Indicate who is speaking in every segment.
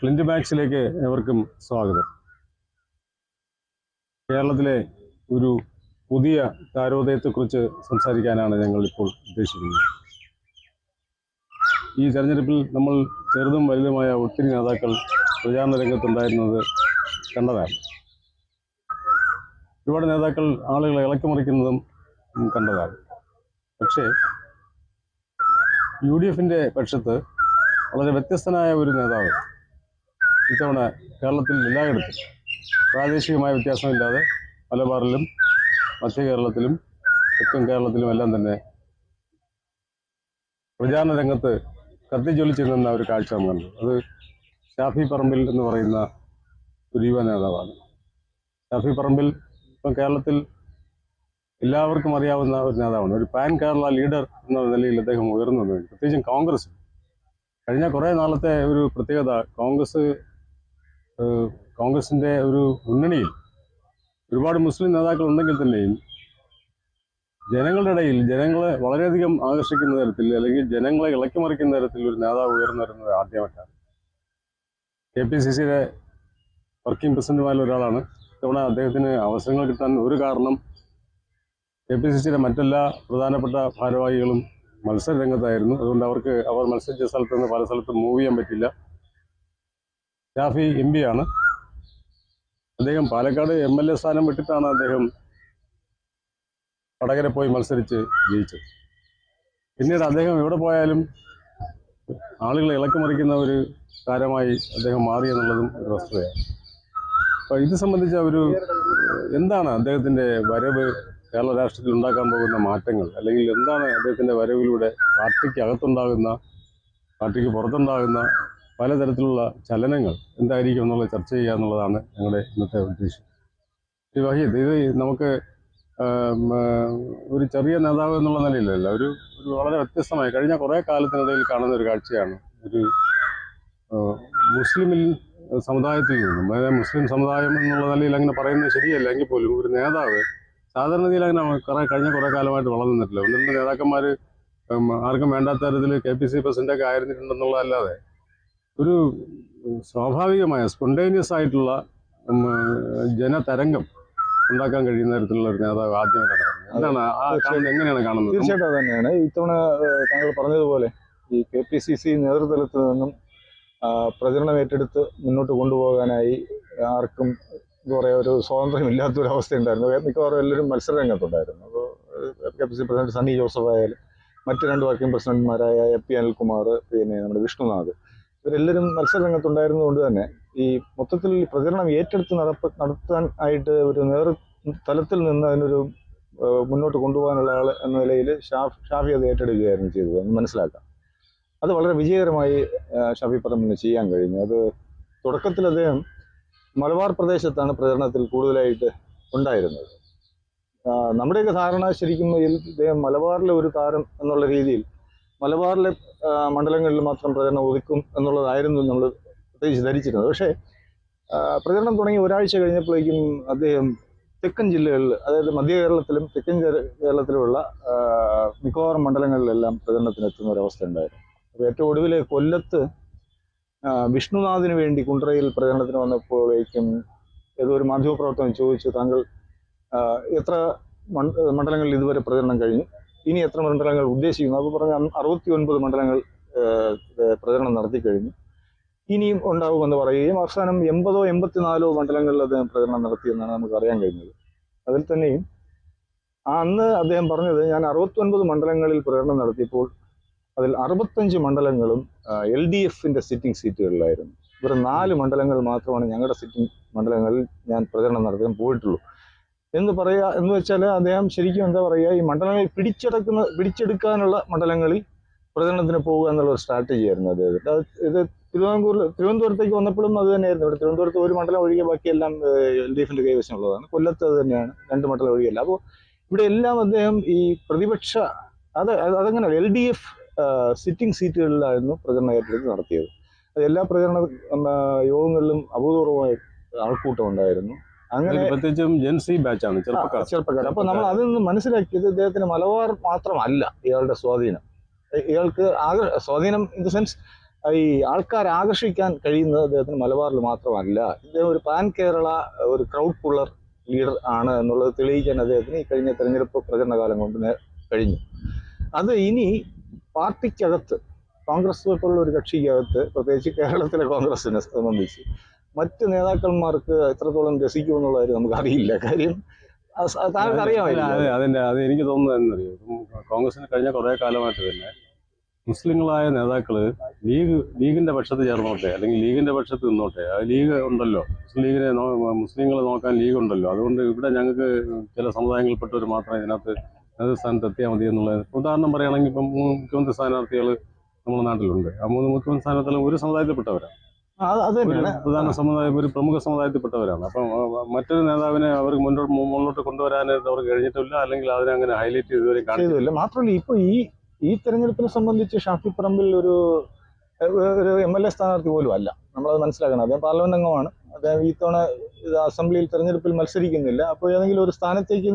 Speaker 1: Flint മാക്സിലേക്ക് ഏവർക്കും സ്വാഗതം. കേരളത്തിലെ ഒരു പുതിയ താരോദയത്തെക്കുറിച്ച് സംസാരിക്കാനാണ് ഞങ്ങൾ ഇപ്പോൾ ഉദ്ദേശിക്കുന്നത്. ഈ തെരഞ്ഞെടുപ്പിൽ നമ്മൾ ചെറുതും വലുതുമായ ഒത്തിരി നേതാക്കൾ പ്രചാരണ രംഗത്തുണ്ടായിരുന്നത് കണ്ടതാണ്. ഒരുപാട് നേതാക്കൾ ആളുകളെ ഇളക്കിമറിക്കുന്നതും കണ്ടതാണ്. പക്ഷേ UDFിൻ്റെ പക്ഷത്ത് വളരെ വ്യത്യസ്തനായ ഒരു നേതാവ് ഇത്തവണ കേരളത്തിൽ എല്ലായിടത്തും പ്രാദേശികമായ വ്യത്യാസമില്ലാതെ മലബാറിലും മധ്യ കേരളത്തിലും തെക്കൻ കേരളത്തിലും എല്ലാം തന്നെ പ്രചാരണ രംഗത്ത് കത്തിജ്വലിച്ചു നിന്ന ഒരു കാഴ്ച നാം കണ്ടു. അത് ഷാഫി പറമ്പിൽ എന്ന് പറയുന്ന ഒരു യുവ നേതാവാണ്. ഷാഫി പറമ്പിൽ ഇപ്പം കേരളത്തിൽ എല്ലാവർക്കും അറിയാവുന്ന ഒരു നേതാവാണ്. ഒരു പാൻ കേരള ലീഡർ എന്ന നിലയിൽ അദ്ദേഹം ഉയർന്നു വന്നു. പ്രത്യേകിച്ചും കോൺഗ്രസ് കഴിഞ്ഞ കുറേ നാളത്തെ ഒരു പ്രത്യേകത, കോൺഗ്രസിൻ്റെ ഒരു മുന്നണിയിൽ ഒരുപാട് മുസ്ലിം നേതാക്കൾ ഉണ്ടെങ്കിൽ തന്നെയും ജനങ്ങളുടെ ഇടയിൽ ജനങ്ങളെ വളരെയധികം ആകർഷിക്കുന്ന തരത്തിൽ അല്ലെങ്കിൽ ജനങ്ങളെ ഇളക്കിമറിക്കുന്ന തരത്തിൽ ഒരു നേതാവ് ഉയർന്നു വരുന്നത് ആദ്യമായിട്ടാണ്. KPCCയുടെ വർക്കിംഗ് പ്രസിഡന്റുമാരിൽ ഒരാളാണ്. ഇത്തവണ അദ്ദേഹത്തിന് അവസരങ്ങൾ കിട്ടാൻ ഒരു കാരണം KPCCയുടെ മറ്റെല്ലാ പ്രധാനപ്പെട്ട ഭാരവാഹികളും മത്സര രംഗത്തായിരുന്നു. അതുകൊണ്ട് അവർ മത്സരിച്ച സ്ഥലത്ത് നിന്ന് പല സ്ഥലത്തും മൂവ് ചെയ്യാൻ പറ്റില്ല. ഷാഫി MP ആണ്. അദ്ദേഹം പാലക്കാട് MLA സ്ഥാനം വിട്ടിട്ടാണ് അദ്ദേഹം വടകര പോയി മത്സരിച്ച് ജയിച്ചത്. പിന്നീട് അദ്ദേഹം എവിടെ പോയാലും ആളുകളെ ഇളക്കിമറിക്കുന്ന ഒരു താരമായി അദ്ദേഹം മാറി എന്നുള്ളതും ഒരു വസ്തുതയാണ്. അപ്പോൾ ഇത് സംബന്ധിച്ച എന്താണ് അദ്ദേഹത്തിൻ്റെ വരവ് കേരള രാഷ്ട്രീയത്തിൽ ഉണ്ടാക്കാൻ പോകുന്ന മാറ്റങ്ങൾ, അല്ലെങ്കിൽ എന്താണ് അദ്ദേഹത്തിൻ്റെ വരവിലൂടെ പാർട്ടിക്ക് അകത്തുണ്ടാകുന്ന പാർട്ടിക്ക് പുറത്തുണ്ടാകുന്ന പലതരത്തിലുള്ള ചലനങ്ങൾ എന്തായിരിക്കും എന്നുള്ളത് ചർച്ച ചെയ്യുക എന്നുള്ളതാണ് ഞങ്ങളുടെ ഇന്നത്തെ ഉദ്ദേശം. ഈ വഹീദ്, ഇത് നമുക്ക് ഒരു ചെറിയ നേതാവ് എന്നുള്ള നിലയിലല്ല, ഒരു വളരെ വ്യത്യസ്തമായി കഴിഞ്ഞ കുറേ കാലത്തിനിടയിൽ കാണുന്ന ഒരു കാഴ്ചയാണ്. ഒരു മുസ്ലിം സമുദായത്തിൽ നിന്നും, അതായത് മുസ്ലിം സമുദായം എന്നുള്ള നിലയിൽ അങ്ങനെ പറയുന്നത് ശരിയല്ല എങ്കിൽ പോലും ഒരു നേതാവ് സാധാരണഗതിയിൽ അങ്ങനെ കഴിഞ്ഞ കുറേ കാലമായിട്ട് വളർന്നു നിന്നിട്ടില്ല. ഒന്ന് രണ്ട് നേതാക്കന്മാർ ആർക്കും വേണ്ടാത്ത തരത്തിൽ KPCC പ്രസിഡന്റൊക്കെ ആയിരുന്നിട്ടുണ്ടെന്നുള്ളതല്ലാതെ ഒരു സ്വാഭാവികമായ സ്പോണ്ടേനിയസ് ആയിട്ടുള്ള ജനതരംഗം ഉണ്ടാക്കാൻ കഴിയുന്ന തരത്തിലുള്ള ഒരു നേതാവ് ആദ്യമായിട്ടാണ്. എങ്ങനെയാണ് കാണുന്നത്?
Speaker 2: തീർച്ചയായിട്ടും അത് തന്നെയാണ്. ഇത്തവണ താങ്കൾ പറഞ്ഞതുപോലെ ഈ KPCC നേതൃതലത്തിൽ നിന്നും പ്രചരണം ഏറ്റെടുത്ത് മുന്നോട്ട് കൊണ്ടുപോകാനായി ആർക്കും എന്താ പറയുക, ഒരു സ്വാതന്ത്ര്യമില്ലാത്തൊരവസ്ഥ ഉണ്ടായിരുന്നു. മിക്കവാറും എല്ലാവരും മത്സര രംഗത്തുണ്ടായിരുന്നു. അപ്പോൾ KPCC പ്രസിഡന്റ് സണ്ണി ജോസഫ് ആയാലും മറ്റ് രണ്ട് വർക്കിംഗ് പ്രസിഡന്റുമാരായ AP അനിൽകുമാർ, പിന്നെ നമ്മുടെ വിഷ്ണുനാഥ്, ഇവരെല്ലാവരും മത്സര രംഗത്തുണ്ടായിരുന്നതുകൊണ്ട് തന്നെ ഈ മൊത്തത്തിൽ പ്രചരണം ഏറ്റെടുത്ത് നടത്താൻ ആയിട്ട് ഒരു തലത്തിൽ നിന്ന് അതിനൊരു മുന്നോട്ട് കൊണ്ടുപോകാനുള്ള ആൾ എന്ന നിലയിൽ ഷാഫി അത് ഏറ്റെടുക്കുകയായിരുന്നു ചെയ്തത് എന്ന് മനസ്സിലാക്കാം. അത് വളരെ വിജയകരമായി ഷാഫി പറമ്പിന് ചെയ്യാൻ കഴിഞ്ഞു. അത് തുടക്കത്തിൽ അദ്ദേഹം മലബാർ പ്രദേശത്താണ് പ്രചരണത്തിൽ കൂടുതലായിട്ട് ഉണ്ടായിരുന്നത്. നമ്മുടെയൊക്കെ ധാരണ ശരിക്കും ഇദ്ദേഹം മലബാറിലെ ഒരു താരം എന്നുള്ള രീതിയിൽ മലബാറിലെ മണ്ഡലങ്ങളിൽ മാത്രം പ്രചരണം ഒതുക്കും എന്നുള്ളതായിരുന്നു നമ്മൾ പ്രത്യേകിച്ച് ധരിച്ചിരുന്നത്. പക്ഷേ പ്രചരണം തുടങ്ങി ഒരാഴ്ച കഴിഞ്ഞപ്പോഴേക്കും അദ്ദേഹം തെക്കൻ ജില്ലകളിൽ, അതായത് മധ്യ കേരളത്തിലും തെക്കൻ കേരളത്തിലുമുള്ള മിക്കവാറും മണ്ഡലങ്ങളിലെല്ലാം പ്രചരണത്തിനെത്തുന്ന ഒരവസ്ഥ ഉണ്ടായിരുന്നു. അപ്പോൾ ഏറ്റവും ഒടുവിൽ കൊല്ലത്ത് വിഷ്ണുനാഥിന് വേണ്ടി കുണ്ട്രയിൽ പ്രചരണത്തിന് വന്നപ്പോഴേക്കും ഏതോ ഒരു മാധ്യമപ്രവർത്തകൻ ചോദിച്ചു, താങ്കൾ എത്ര മണ്ഡലങ്ങളിൽ ഇതുവരെ പ്രചരണം കഴിഞ്ഞു, ഇനി എത്ര മണ്ഡലങ്ങൾ ഉദ്ദേശിക്കുന്നു? അപ്പോൾ പറഞ്ഞ 69 മണ്ഡലങ്ങൾ പ്രചരണം നടത്തി കഴിഞ്ഞു, ഇനിയും ഉണ്ടാകുമെന്ന് പറയുകയും അവസാനം 80ഓ 84ഓ മണ്ഡലങ്ങളിൽ അദ്ദേഹം പ്രചരണം നടത്തിയെന്നാണ് നമുക്ക് അറിയാൻ കഴിഞ്ഞത്. അതിൽ തന്നെയും അന്ന് അദ്ദേഹം പറഞ്ഞത്, ഞാൻ 69 മണ്ഡലങ്ങളിൽ പ്രചരണം നടത്തിയപ്പോൾ അതിൽ 65 മണ്ഡലങ്ങളും LDFിൻ്റെ സിറ്റിംഗ് സീറ്റുകളിലായിരുന്നു. ഇവർ 4 മണ്ഡലങ്ങൾ മാത്രമാണ് ഞങ്ങളുടെ സിറ്റിംഗ് മണ്ഡലങ്ങളിൽ ഞാൻ പ്രചരണം നടത്താൻ പോയിട്ടുള്ളൂ എന്ന് വെച്ചാൽ അദ്ദേഹം ശരിക്കും എന്താ പറയുക, ഈ മണ്ഡലങ്ങൾ പിടിച്ചെടുക്കാനുള്ള മണ്ഡലങ്ങളിൽ പ്രചരണത്തിന് പോകുക എന്നുള്ള ഒരു സ്ട്രാറ്റജി ആയിരുന്നു അദ്ദേഹത്തിന്. ഇത് തിരുവനന്തപുരത്തേക്ക് വന്നപ്പോഴും അത് തന്നെയായിരുന്നു. ഇവിടെ തിരുവനന്തപുരത്ത് ഒരു മണ്ഡലം ഒഴികെ ബാക്കിയെല്ലാം LDFിൻ്റെ കൈവശമുള്ളതാണ്. കൊല്ലത്ത് അത് തന്നെയാണ്, 2 മണ്ഡലം ഒഴികെയല്ല. അപ്പോൾ ഇവിടെ എല്ലാം അദ്ദേഹം ഈ പ്രതിപക്ഷ അതങ്ങനെ LDF സിറ്റിംഗ് സീറ്റുകളിലായിരുന്നു പ്രചരണം ഏറ്റെടുത്ത് നടത്തിയത്. അത് എല്ലാ പ്രചരണ യോഗങ്ങളിലും അഭൂതപൂർവമായ ആൾക്കൂട്ടം ഉണ്ടായിരുന്നു. അങ്ങനെ
Speaker 1: പ്രത്യേകിച്ചും ജെൻസി ബാച്ചാണ്,
Speaker 2: ചെറുപ്പക്കാർ. അപ്പോൾ നമ്മൾ അതിൽ നിന്ന് മനസ്സിലാക്കിയത് ഇദ്ദേഹത്തിന് മലബാർ മാത്രമല്ല ഇയാളുടെ സ്വാധീനം. ഇയാൾക്ക് ആകെ സ്വാധീനം ഇൻ ദ സെൻസ് ഈ ആൾക്കാരെ ആകർഷിക്കാൻ കഴിയുന്നത് അദ്ദേഹത്തിന് മലബാറിൽ മാത്രമല്ല, ഇദ്ദേഹം ഒരു പാൻ കേരള ഒരു ക്രൗഡ് പുള്ളർ ലീഡർ ആണ് എന്നുള്ളത് തെളിയിക്കാൻ അദ്ദേഹത്തിന് ഈ കഴിഞ്ഞ തെരഞ്ഞെടുപ്പ് പ്രചരണ കാലം കൊണ്ട് കഴിഞ്ഞു. അത് ഇനി പാർട്ടിക്കകത്ത് കോൺഗ്രസ് പോലുള്ള ഒരു കക്ഷിക്കകത്ത്, പ്രത്യേകിച്ച് കേരളത്തിലെ കോൺഗ്രസിനെ സംബന്ധിച്ച് മറ്റ് നേതാക്കന്മാർക്ക് എത്രത്തോളം രസിക്കുമെന്നുള്ള കാര്യം നമുക്കറിയില്ല. കാര്യം താങ്കൾക്ക് അറിയാമായിരിക്കും.
Speaker 1: അത് എനിക്ക് തോന്നുന്നത് എന്നറിയോ, കോൺഗ്രസിന് കഴിഞ്ഞ കുറേ കാലമായിട്ട് തന്നെ മുസ്ലിങ്ങളായ നേതാക്കള് ലീഗിന്റെ പക്ഷത്ത് ചേർന്നോട്ടെ, അല്ലെങ്കിൽ ലീഗിന്റെ പക്ഷത്ത് നിന്നോട്ടെ. ആ ലീഗ് ഉണ്ടല്ലോ, മുസ്ലിങ്ങളെ നോക്കാൻ ലീഗ് ഉണ്ടല്ലോ, അതുകൊണ്ട് ഇവിടെ ഞങ്ങൾക്ക് ചില സമുദായങ്ങളിൽപ്പെട്ടവർ മാത്രമേ ഇതിനകത്ത് നേതൃസ്ഥാനത്ത് എത്തിയാൽ മതി എന്നുള്ളത്. ഉദാഹരണം പറയുകയാണെങ്കിൽ ഇപ്പം മുഖ്യമന്ത്രി സ്ഥാനാർത്ഥികൾ നമ്മുടെ നാട്ടിലുണ്ട്. ആ 3 മുഖ്യമന്ത്രി സ്ഥാനാർത്ഥികളും ഒരു സമുദായത്തിൽപ്പെട്ടവരാണ്, പ്രധാന സമുദായം, ഒരു പ്രമുഖ സമുദായത്തിൽപ്പെട്ടവരാണ്. അപ്പം മറ്റൊരു നേതാവിനെ അവർക്ക് മുന്നോട്ട് കൊണ്ടുവരാനായിട്ട് അവർക്ക് കഴിഞ്ഞിട്ടില്ല, അല്ലെങ്കിൽ അതിനെ അങ്ങനെ ഹൈലൈറ്റ് ചെയ്തവരെ
Speaker 2: കാണിച്ചില്ല. മാത്രമല്ല ഇപ്പൊ ഈ തെരഞ്ഞെടുപ്പിനെ സംബന്ധിച്ച് ഷാഫി പറമ്പിൽ ഒരു MLA സ്ഥാനാർത്ഥി പോലും അല്ല, നമ്മളത് മനസ്സിലാക്കണം. അദ്ദേഹം പാർലമെന്റ് അംഗമാണ്. അദ്ദേഹം ഈ തവണ അസംബ്ലിയിൽ തെരഞ്ഞെടുപ്പിൽ മത്സരിക്കുന്നില്ല. അപ്പോൾ ഏതെങ്കിലും ഒരു സ്ഥാനത്തേക്ക്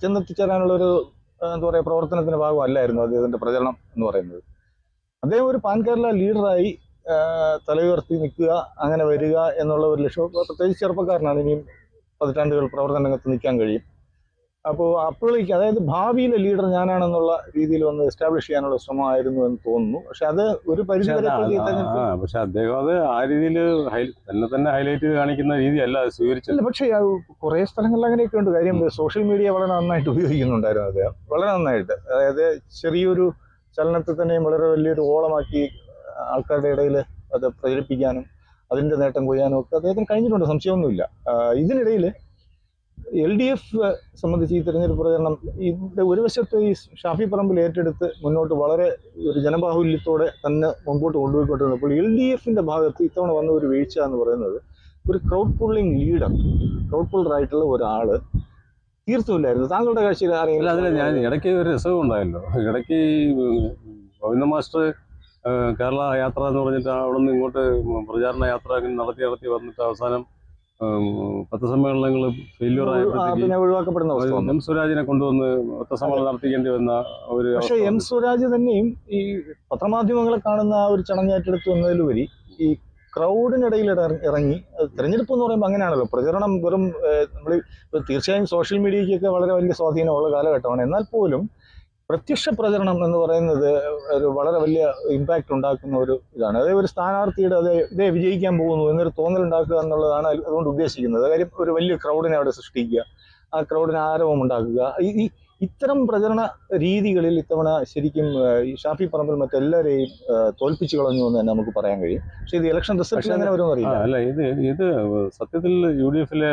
Speaker 2: ചെന്നെത്തിച്ചേരാനുള്ള ഒരു എന്താ പറയുക പ്രവർത്തനത്തിന്റെ ഭാഗമല്ലായിരുന്നു അദ്ദേഹത്തിന്റെ പ്രചരണം എന്ന് പറയുന്നത്. അദ്ദേഹം ഒരു പാൻ കേരള ലീഡറായി തലയുയർത്തി നിൽക്കുക, അങ്ങനെ വരിക എന്നുള്ള ഒരു ലക്ഷ്യം. പ്രത്യേകിച്ച് ചെറുപ്പക്കാരനാണ്, ഇനിയും പതിറ്റാണ്ടുകൾ പ്രവർത്തന രംഗത്ത് നിൽക്കാൻ കഴിയും. അപ്പോഴേക്ക് അതായത് ഭാവിയിലെ ലീഡർ ഞാനാണെന്നുള്ള രീതിയിൽ വന്ന് എസ്റ്റാബ്ലിഷ് ചെയ്യാനുള്ള ശ്രമമായിരുന്നു എന്ന് തോന്നുന്നു. പക്ഷെ അത് ഒരു പരിധി വരെ
Speaker 1: പക്ഷെ അദ്ദേഹം അത് ആ രീതിയിൽ തന്നെ ഹൈലൈറ്റ് ചെയ്ത് കാണിക്കുന്ന രീതിയല്ല സ്വീകരിച്ചത്.
Speaker 2: പക്ഷേ കുറെ സ്ഥലങ്ങളിൽ അങ്ങനെയൊക്കെ ഉണ്ട്. കാര്യം സോഷ്യൽ മീഡിയ വളരെ നന്നായിട്ട് ഉപയോഗിക്കുന്നുണ്ടായിരുന്നു അദ്ദേഹം, വളരെ നന്നായിട്ട്. അതായത് ചെറിയൊരു ചലനത്തെ തന്നെയും വളരെ വലിയൊരു ഓളമാക്കി ആൾക്കാരുടെ ഇടയിൽ അത് പ്രചരിപ്പിക്കാനും അതിന്റെ നേട്ടം കൊയ്യാനും ഒക്കെ അദ്ദേഹത്തിന് കഴിഞ്ഞിട്ടുണ്ട്, സംശയമൊന്നുമില്ല. ഇതിനിടയിൽ LDF സംബന്ധിച്ച് ഈ തെരഞ്ഞെടുപ്പ് പ്രചരണം ഇതിന്റെ ഒരു വശത്ത് ഈ ഷാഫി പറമ്പിൽ ഏറ്റെടുത്ത് മുന്നോട്ട് വളരെ ഒരു ജനബാഹുല്യത്തോടെ തന്നെ മുമ്പോട്ട് കൊണ്ടുപോയിക്കൊണ്ടിരുന്നപ്പോൾ LDFന്റെ ഭാഗത്ത് ഇത്തവണ വന്ന ഒരു വീഴ്ച എന്ന് പറയുന്നത് ഒരു ക്രൗഡ് പുള്ളിംഗ് ലീഡർ, ക്രൗഡ് പുള്ളറായിട്ടുള്ള ഒരാള് തീർത്തുമില്ലായിരുന്നു. താങ്കളുടെ കാഴ്ചയിൽ ആരെങ്കിലും?
Speaker 1: അതിൽ ഞാൻ ഇടയ്ക്ക് ഒരു രസവും ഉണ്ടായല്ലോ. ഇടയ്ക്ക് ഗോവിന്ദ മാസ്റ്റർ കേരള യാത്ര എന്ന് പറഞ്ഞിട്ട് അവിടെ നിന്ന് ഇങ്ങോട്ട് പ്രചാരണ യാത്ര നടത്തി വന്നിട്ട് അവസാനം പത്രസമ്മേളനങ്ങൾ ഫെയില്യൂർ ആയപ്പോഴത്തേക്ക് എം സ്വരാജിനെ കൊണ്ടുവന്ന് പത്രസമ്മേളനം നടത്തിക്കേണ്ടി വന്ന ഒരു.
Speaker 2: പക്ഷേ എം സ്വരാജ് തന്നെയും ഈ പത്രമാധ്യമങ്ങളെ കാണുന്ന ആ ഒരു ചടങ്ങേറ്റെടുത്ത് വന്നതിലുപരി ഈ ക്രൗഡിനിടയിൽ ഇറങ്ങി, തെരഞ്ഞെടുപ്പ് എന്ന് പറയുമ്പോൾ അങ്ങനെയാണല്ലോ, പ്രചരണം വെറും നമ്മൾ തീർച്ചയായും സോഷ്യൽ മീഡിയയ്ക്കൊക്കെ വളരെ വലിയ സ്വാധീനമുള്ള കാലഘട്ടമാണ്. എന്നാൽ പോലും പ്രത്യക്ഷ പ്രചരണം എന്ന് പറയുന്നത് ഒരു വളരെ വലിയ ഇമ്പാക്റ്റ് ഉണ്ടാക്കുന്ന ഒരു ഇതാണ്. അതേ ഒരു സ്ഥാനാർത്ഥിയുടെ ഇതേ വിജയിക്കാൻ പോകുന്നു എന്നൊരു തോന്നലുണ്ടാക്കുക എന്നുള്ളതാണ് അതുകൊണ്ട് ഉദ്ദേശിക്കുന്നത്. കാര്യം ഒരു വലിയ ക്രൗഡിനെ അവിടെ സൃഷ്ടിക്കുക, ആ ക്രൗഡിന് ആരവം ഉണ്ടാക്കുക. ഇത്തരം പ്രചരണ രീതികളിൽ ഇത്തവണ ശരിക്കും ഈ ഷാഫി പറമ്പിൽ മറ്റെല്ലാവരെയും തോൽപ്പിച്ചു കളഞ്ഞു എന്ന് തന്നെ നമുക്ക് പറയാൻ കഴിയും. പക്ഷെ ഇത് ഇലക്ഷൻ റിസൾട്ട് അങ്ങനെ വരുമെന്ന് അറിയില്ല.
Speaker 1: അല്ല, ഇത് സത്യത്തിൽ UDFിലെ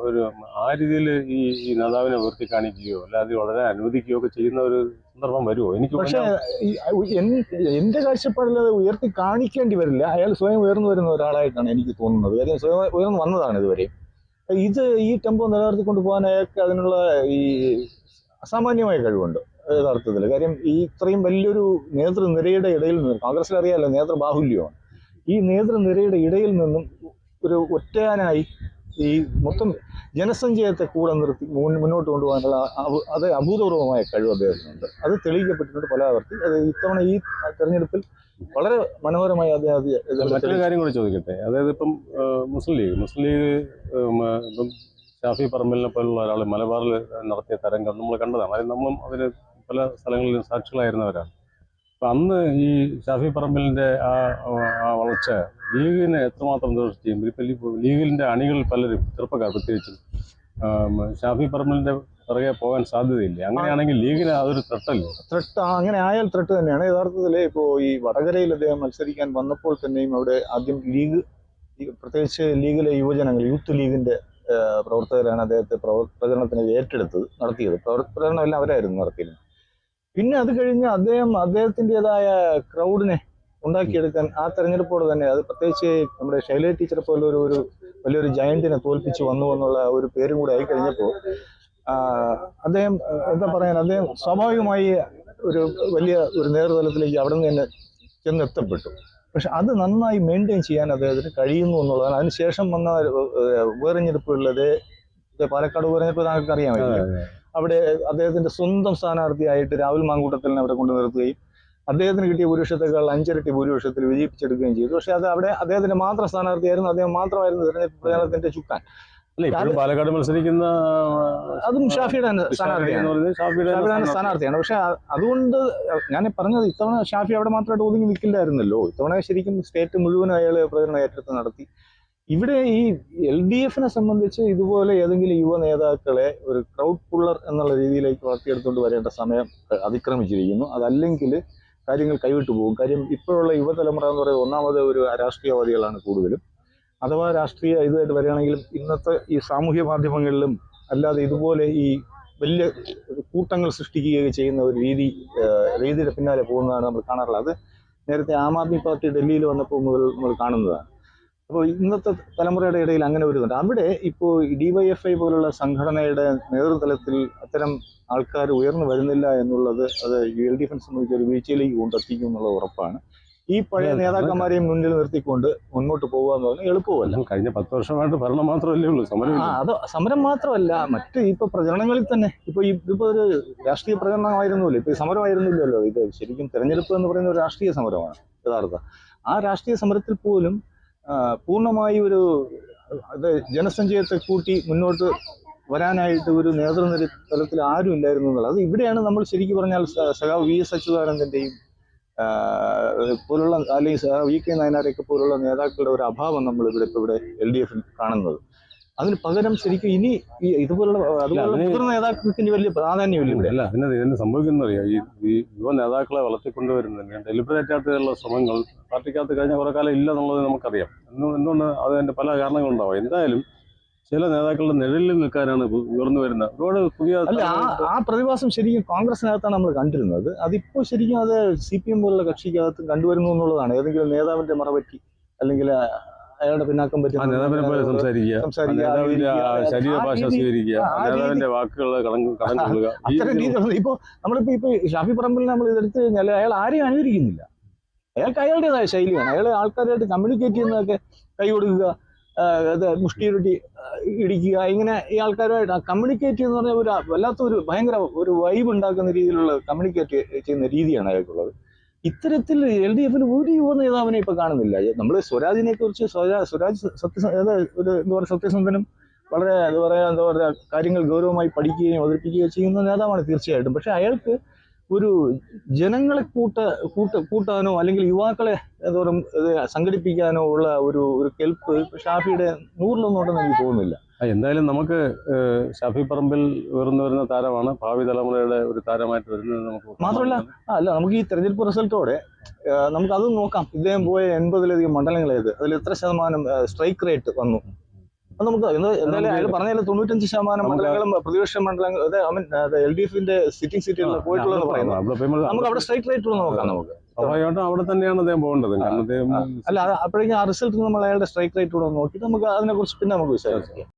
Speaker 1: ഒരു ആ രീതിയിൽ ഈ നേതാവിനെ ഉയർത്തി കാണിക്കുകയോ അല്ലാതെ വളരെ അനുവദിക്കുകയോ ഒക്കെ ചെയ്യുന്ന ഒരു സന്ദർഭം വരുമോ? എനിക്ക്
Speaker 2: പക്ഷേ എന്റെ കാഴ്ചപ്പാടിൽ അത് ഉയർത്തി കാണിക്കേണ്ടി വരില്ല. അയാൾ സ്വയം ഉയർന്നു വരുന്ന ഒരാളായിട്ടാണ് എനിക്ക് തോന്നുന്നത്. കാര്യം സ്വയം ഉയർന്നു വന്നതാണ് ഇതുവരെ. ഈ ടെമ്പോ നിലനിർത്തിക്കൊണ്ട് പോകാൻ അയാൾക്ക് അതിനുള്ള ഈ അസാമാന്യമായ കഴിവുണ്ട് യഥാർത്ഥത്തിൽ. കാര്യം ഈ ഇത്രയും വലിയൊരു നേതൃനിരയുടെ ഇടയിൽ നിന്ന്, കോൺഗ്രസിൽ അറിയാമല്ലോ നേതൃബാഹുല്യമാണ്, ഈ നേതൃനിരയുടെ ഇടയിൽ നിന്നും ഒരു ഒറ്റയാനായി ഈ മൊത്തം ജനസഞ്ചയത്തെ കൂടെ നിർത്തി മുന്നോട്ട് കൊണ്ടുപോകാനുള്ള അത് അഭൂതപൂർവമായ കഴിവ് അദ്ദേഹത്തിനുണ്ട്. അത് തെളിയിക്കപ്പെട്ടിട്ടുണ്ട് പലവർത്തി. അത് ഇത്തവണ ഈ തെരഞ്ഞെടുപ്പിൽ വളരെ മനോഹരമായി അദ്ദേഹം.
Speaker 1: മറ്റൊരു കാര്യം കൂടി ചോദിക്കട്ടെ, അതായത് ഇപ്പം മുസ്ലിം ലീഗ് ഇപ്പം ഷാഫി പറമ്പലിനെ പോലുള്ള ഒരാൾ മലബാറിൽ നടത്തിയ തരംഗം നമ്മൾ കണ്ടതാണ്. അതായത് നമ്മളും അതിന് പല സ്ഥലങ്ങളിലും സാക്ഷികളായിരുന്നവരാണ്. അപ്പം അന്ന് ഈ ഷാഫി പറമ്പലിൻ്റെ ആ വളർച്ച ലീഗിനെ എത്രമാത്രം ദോഷിച്ചു. ഇപ്പം ലീഗിൻ്റെ അണികളിൽ പലരും ചെറുപ്പക്കാർ പ്രത്യേകിച്ചും ഷാഫി പറമ്പലിൻ്റെ പിറകെ പോകാൻ സാധ്യതയില്ല. അങ്ങനെയാണെങ്കിൽ ലീഗിന് അതൊരു ത്രെട്ടല്ലേ?
Speaker 2: അങ്ങനെ ആയാൽ ത്രെട്ട് തന്നെയാണ് യഥാർത്ഥത്തിൽ. ഇപ്പോൾ ഈ വടകരയിൽ അദ്ദേഹം മത്സരിക്കാൻ വന്നപ്പോൾ തന്നെയും അവിടെ ആദ്യം ലീഗ്, പ്രത്യേകിച്ച് ലീഗിലെ യുവജനങ്ങൾ, യൂത്ത് ലീഗിന്റെ പ്രവർത്തകരാണ് അദ്ദേഹത്തെ പ്രചരണത്തിന് നടത്തിയത്. പ്രചരണമെല്ലാം അവരായിരുന്നു നടത്തിയിരുന്നത്. പിന്നെ അത് കഴിഞ്ഞ് അദ്ദേഹത്തിൻ്റെതായ ക്രൗഡിനെ ഉണ്ടാക്കിയെടുക്കാൻ ആ തെരഞ്ഞെടുപ്പോടെ തന്നെ, അത് പ്രത്യേകിച്ച് നമ്മുടെ ശൈല ടീച്ചർ പോലെ ഒരു വലിയൊരു ജയന്റിനെ തോൽപ്പിച്ച് വന്നു എന്നുള്ള ഒരു പേരും കൂടെ ആയി കഴിഞ്ഞപ്പോൾ അദ്ദേഹം അദ്ദേഹം സ്വാഭാവികമായി ഒരു വലിയ ഒരു നേതൃതലത്തിലേക്ക് അവിടെ നിന്ന് തന്നെ ചെന്നെത്തപ്പെട്ടു. പക്ഷെ അത് നന്നായി മെയിൻറ്റെയിൻ ചെയ്യാൻ അദ്ദേഹത്തിന് കഴിയുന്നു എന്നുള്ളതാണ്. അതിനുശേഷം വന്ന ഉപതെരഞ്ഞെടുപ്പുള്ളത്, പാലക്കാട് ഉപതെരഞ്ഞെടുപ്പ് താങ്കൾക്ക് അറിയാമല്ലോ, അവിടെ അദ്ദേഹത്തിന്റെ സ്വന്തം സ്ഥാനാർത്ഥിയായിട്ട് രാഹുൽ മാങ്കൂട്ടത്തിലിനെ അവിടെ കൊണ്ടു നിർത്തുകയും അദ്ദേഹത്തിന് കിട്ടിയ ഭൂരിപക്ഷത്തെക്കാൾ 5 ഇരട്ടി ഭൂരിപക്ഷത്തിൽ വിജയിപ്പിച്ചെടുക്കുകയും ചെയ്തു. പക്ഷേ അത് അവിടെ അദ്ദേഹത്തിന്റെ മാത്രം സ്ഥാനാർത്ഥിയായിരുന്നു, അദ്ദേഹം മാത്രമായിരുന്നു തെരഞ്ഞെടുപ്പ് പ്രചാരണത്തിന്റെ ചുക്കാൻ.
Speaker 1: അല്ല, ഇപ്പോഴും പാലക്കാട് മത്സരിക്കുന്ന
Speaker 2: അതും ഷാഫിയുടെ സ്ഥാനാർത്ഥിയാണ്. പക്ഷെ അതുകൊണ്ട് ഞാൻ പറഞ്ഞത് ഇത്തവണ ഷാഫി അവിടെ മാത്രമായിട്ട് ഒതുങ്ങി നിൽക്കില്ലായിരുന്നല്ലോ. ഇത്തവണ ശരിക്കും സ്റ്റേറ്റ് മുഴുവനും അയാൾ പ്രചരണ ഏറ്റെടുത്ത് നടത്തി. ഇവിടെ ഈ LDF-നെ സംബന്ധിച്ച് ഇതുപോലെ ഏതെങ്കിലും യുവ നേതാക്കളെ ഒരു ക്രൗഡ് പുള്ളർ എന്നുള്ള രീതിയിലേക്ക് വളർത്തിയെടുത്തുകൊണ്ട് വരേണ്ട സമയം അതിക്രമിച്ചിരിക്കുന്നു. അതല്ലെങ്കിൽ കാര്യങ്ങൾ കൈവിട്ടു പോകും. കാര്യം ഇപ്പോഴുള്ള യുവതലമുറ എന്ന് പറയുന്നത് ഒന്നാമത് ഒരു രാഷ്ട്രീയവാദികളാണ് കൂടുതലും. അഥവാ രാഷ്ട്രീയ ഇതായിട്ട് വരികയാണെങ്കിലും ഇന്നത്തെ ഈ സാമൂഹ്യ മാധ്യമങ്ങളിലും അല്ലാതെ ഇതുപോലെ ഈ വലിയ കൂട്ടങ്ങൾ സൃഷ്ടിക്കുകയൊക്കെ ചെയ്യുന്ന ഒരു രീതിയുടെ പിന്നാലെ പോകുന്നതാണ് നമ്മൾ കാണാറുള്ളത്. അത് നേരത്തെ ആം ആദ്മി പാർട്ടി ഡൽഹിയിൽ വന്നപ്പോൾ മുതൽ നമ്മൾ കാണുന്നതാണ്. അപ്പോൾ ഇന്നത്തെ തലമുറയുടെ ഇടയിൽ അങ്ങനെ ഒരു ഇതുണ്ട്. അവിടെ ഇപ്പോൾ DYFI പോലുള്ള സംഘടനയുടെ നേതൃതലത്തിൽ അത്തരം ആൾക്കാർ ഉയർന്നു വരുന്നില്ല എന്നുള്ളത് അത് LDF-നെ സംബന്ധിച്ച് ഒരു വീഴ്ചയിലേക്ക് കൊണ്ടെത്തിക്കും എന്നുള്ളത് ഉറപ്പാണ്. ഈ പഴയ നേതാക്കന്മാരെയും മുന്നിൽ നിർത്തിക്കൊണ്ട് മുന്നോട്ട് പോകുക എന്ന് പറഞ്ഞാൽ എളുപ്പമല്ല.
Speaker 1: കഴിഞ്ഞ 10 വർഷമായിട്ട് ഭരണം മാത്രമല്ലേ ഉള്ളൂ,
Speaker 2: അത് സമരം മാത്രമല്ല, മറ്റ് ഇപ്പൊ പ്രചരണങ്ങളിൽ തന്നെ ഇതിപ്പോ ഒരു രാഷ്ട്രീയ പ്രചരണമായിരുന്നില്ല, ഇപ്പൊ സമരമായിരുന്നില്ലല്ലോ. ഇത് ശരിക്കും തെരഞ്ഞെടുപ്പ് എന്ന് പറയുന്ന ഒരു രാഷ്ട്രീയ സമരമാണ് യഥാർത്ഥ. ആ രാഷ്ട്രീയ സമരത്തിൽ പോലും പൂർണ്ണമായി ഒരു ജനസഞ്ചയത്തെ കൂട്ടി മുന്നോട്ട് വരാനായിട്ട് ഒരു നേതൃനിര തലത്തിൽ ആരും ഇല്ലായിരുന്നു എന്നുള്ളത്. അത് ഇവിടെയാണ് നമ്മൾ ശരിക്കും പറഞ്ഞാൽ സഖാവ് VS അച്യുതാനന്ദന്റെയും പോലുള്ള അല്ലെങ്കിൽ VK നായനാരെയൊക്കെ പോലുള്ള നേതാക്കളുടെ ഒരു അഭാവം നമ്മൾ ഇവിടെ LDF കാണുന്നത്. അതിന് പകരം ശരിക്കും ഇനി ഇതുപോലുള്ള മുതിർന്ന നേതാക്കൾക്ക് ഇനി വലിയ പ്രാധാന്യമില്ല ഇവിടെ.
Speaker 1: അല്ല, ഇതിനെ സംഭവിക്കുന്ന അറിയാം. ഈ യുവ നേതാക്കളെ വളർത്തിക്കൊണ്ടുവരുന്നതിന് ഡെലിബറേറ്റ് ആയിട്ടുള്ള ശ്രമങ്ങൾ പാർട്ടിക്കകത്ത് കഴിഞ്ഞ കുറെ കാലം ഇല്ല എന്നുള്ളത് നമുക്കറിയാം. എന്തുകൊണ്ട് അതിന്റെ പല കാരണങ്ങളുണ്ടാവും. എന്തായാലും ചില നേതാക്കളുടെ നിഴലിൽ നിൽക്കാനാണ് ഉയർന്നു വരുന്നത്. ഒരുപാട് പുതിയ
Speaker 2: ആ പ്രതിഭാസം ശരിക്കും കോൺഗ്രസിനകത്താണ് നമ്മൾ കണ്ടിരുന്നത്. അതിപ്പോ ശരിക്കും അത് CPM പോലുള്ള കക്ഷിക്കകത്ത് കണ്ടുവരുന്നു എന്നുള്ളതാണ്. ഏതെങ്കിലും നേതാവിന്റെ മറപറ്റി അല്ലെങ്കിൽ അയാളുടെ പിന്നാക്കം പറ്റി
Speaker 1: ശരീരഭാഷ സ്വീകരിക്കുക, നേതാവിന്റെ വാക്കുകൾ
Speaker 2: അത്തരം രീതിയിലുള്ള ഇപ്പൊ നമ്മളിപ്പോ ഷാഫി പറമ്പിൽ നമ്മൾ ഇതെടുത്ത് കഴിഞ്ഞാൽ അയാൾ ആരെയും അനുകരിക്കുന്നില്ല. അയാൾക്ക് അയാളുടേതായ ശൈലിയാണ്. അയാൾ ആൾക്കാരായിട്ട് കമ്മ്യൂണിക്കേറ്റ് ചെയ്യുന്നതൊക്കെ കൈ കൊടുക്കുക, മുഷ്ടിയുരുട്ടി ഇടിക്കുക, ഇങ്ങനെ ഈ ആൾക്കാരുമായിട്ട് കമ്മ്യൂണിക്കേറ്റ് ചെയ്യുന്ന പറഞ്ഞാൽ ഒരു വല്ലാത്ത ഒരു ഭയങ്കര ഒരു വൈബ് ഉണ്ടാക്കുന്ന രീതിയിലുള്ള കമ്മ്യൂണിക്കേറ്റ് ചെയ്യുന്ന രീതിയാണ് അയാൾക്കുള്ളത്. ഇത്തരത്തിൽ LDF-ന് ഒരു യുവ നേതാവിനെ ഇപ്പൊ കാണുന്നില്ല. നമ്മൾ സ്വരാജിനെ കുറിച്ച് സ്വരാജ് സത്യസന്ധനും വളരെ എന്താ പറയാ കാര്യങ്ങൾ ഗൗരവമായി പഠിക്കുകയും അവതരിപ്പിക്കുകയും ചെയ്യുന്ന നേതാവാണ് തീർച്ചയായിട്ടും. പക്ഷെ അയാൾക്ക് ഒരു ജനങ്ങളെ കൂട്ടാനോ അല്ലെങ്കിൽ യുവാക്കളെ സംഘടിപ്പിക്കാനോ ഉള്ള ഒരു കെൽപ്പ് ഷാഫിയുടെ 100-1 ഉണ്ടെന്ന് എനിക്ക് തോന്നുന്നില്ല.
Speaker 1: എന്തായാലും നമുക്ക് ഷാഫി പറമ്പിൽ ഉയർന്നു വരുന്ന താരമാണ്, ഭാവി തലമുറയുടെ ഒരു താരമായിട്ട് വരുന്നത്.
Speaker 2: മാത്രമല്ല നമുക്ക് ഈ തെരഞ്ഞെടുപ്പ് റിസൾട്ടോടെ നമുക്ക് അതും നോക്കാം. ഇദ്ദേഹം പോയ 80-ലധികം മണ്ഡലങ്ങളേത്, അതിൽ എത്ര ശതമാനം സ്ട്രൈക്ക് റേറ്റ് വന്നു. നമുക്ക് എന്തായാലും അയാൾ പറഞ്ഞാൽ 95% മണ്ഡലങ്ങളും പ്രതിപക്ഷ മണ്ഡലങ്ങൾ LDF-ന്റെ സിറ്റിംഗ് സീറ്റുകളിൽ പോയിട്ടുള്ളതെന്ന് പറയുന്നത്. നമുക്ക് അവിടെ സ്ട്രൈക്ക് റേറ്റ് നോക്കാം. നമുക്ക്
Speaker 1: അവിടെ തന്നെയാണ് അദ്ദേഹം പോകേണ്ടത്.
Speaker 2: അല്ല, അപ്പോഴേക്കും ആ റിസൾട്ട് നമ്മൾ അയാളുടെ സ്ട്രൈക്ക് റേറ്റ് നോക്കിയിട്ട് നമുക്ക് അതിനെ കുറിച്ച് പിന്നെ നമുക്ക് വിശദീകരിക്കാം.